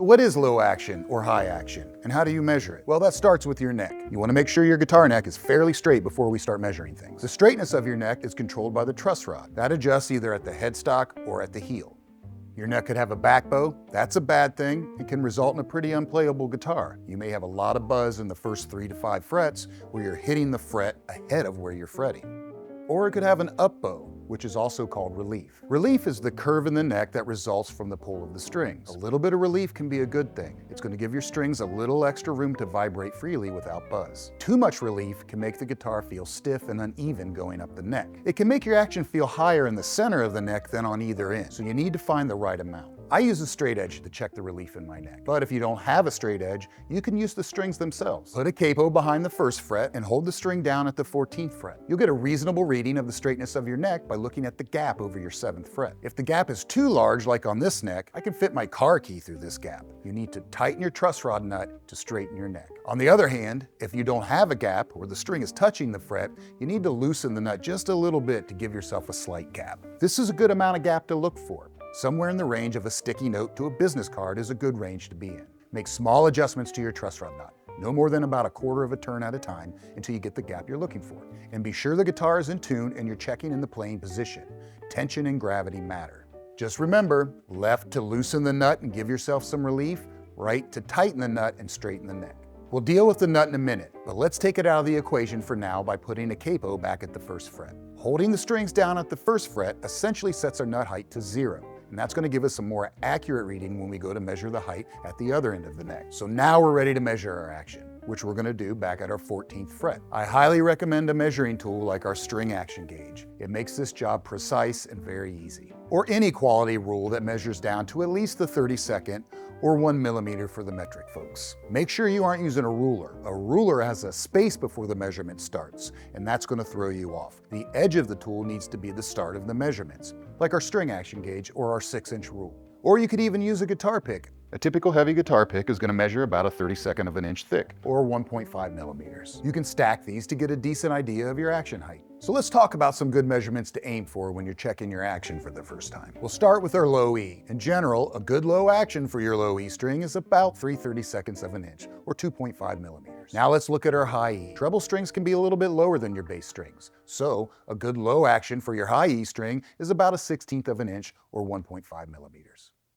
What is low action or high action, and how do you measure it? Well, that starts with your neck. You want to make sure your guitar neck is fairly straight before we start measuring things. The straightness of your neck is controlled by the truss rod. That adjusts either at the headstock or at the heel. Your neck could have a back bow. That's a bad thing. It can result in a pretty unplayable guitar. You may have a lot of buzz in the first 3 to 5 frets where you're hitting the fret ahead of where you're fretting. Or it could have an up bow, which is also called relief. Relief is the curve in the neck that results from the pull of the strings. A little bit of relief can be a good thing. It's going to give your strings a little extra room to vibrate freely without buzz. Too much relief can make the guitar feel stiff and uneven going up the neck. It can make your action feel higher in the center of the neck than on either end, so you need to find the right amount. I use a straight edge to check the relief in my neck. But if you don't have a straight edge, you can use the strings themselves. Put a capo behind the first fret and hold the string down at the 14th fret. You'll get a reasonable reading of the straightness of your neck by looking at the gap over your 7th fret. If the gap is too large, like on this neck, I can fit my car key through this gap. You need to tighten your truss rod nut to straighten your neck. On the other hand, if you don't have a gap or the string is touching the fret, you need to loosen the nut just a little bit to give yourself a slight gap. This is a good amount of gap to look for. Somewhere in the range of a sticky note to a business card is a good range to be in. Make small adjustments to your truss rod nut, no more than about 1/4 of a turn at a time until you get the gap you're looking for. And be sure the guitar is in tune and you're checking in the playing position. Tension and gravity matter. Just remember, left to loosen the nut and give yourself some relief, right to tighten the nut and straighten the neck. We'll deal with the nut in a minute, but let's take it out of the equation for now by putting a capo back at the 1st fret. Holding the strings down at the 1st fret essentially sets our nut height to 0. And that's going to give us a more accurate reading when we go to measure the height at the other end of the neck. So now we're ready to measure our action, which we're going to do back at our 14th fret. I highly recommend a measuring tool like our string action gauge. It makes this job precise and very easy. Or any quality rule that measures down to at least the 32nd or 1 millimeter for the metric folks. Make sure you aren't using a ruler. A ruler has a space before the measurement starts, and that's going to throw you off. The edge of the tool needs to be the start of the measurements, like our string action gauge or our 6-inch rule. Or you could even use a guitar pick. A typical heavy guitar pick is going to measure about a 32nd of an inch thick, or 1.5 millimeters. You can stack these to get a decent idea of your action height. So let's talk about some good measurements to aim for when you're checking your action for the first time. We'll start with our low E. In general, a good low action for your low E string is about 3/32 of an inch, or 2.5 millimeters. Now let's look at our high E. Treble strings can be a little bit lower than your bass strings. So a good low action for your high E string is about a 1/16 of an inch, or 1.5 millimeters.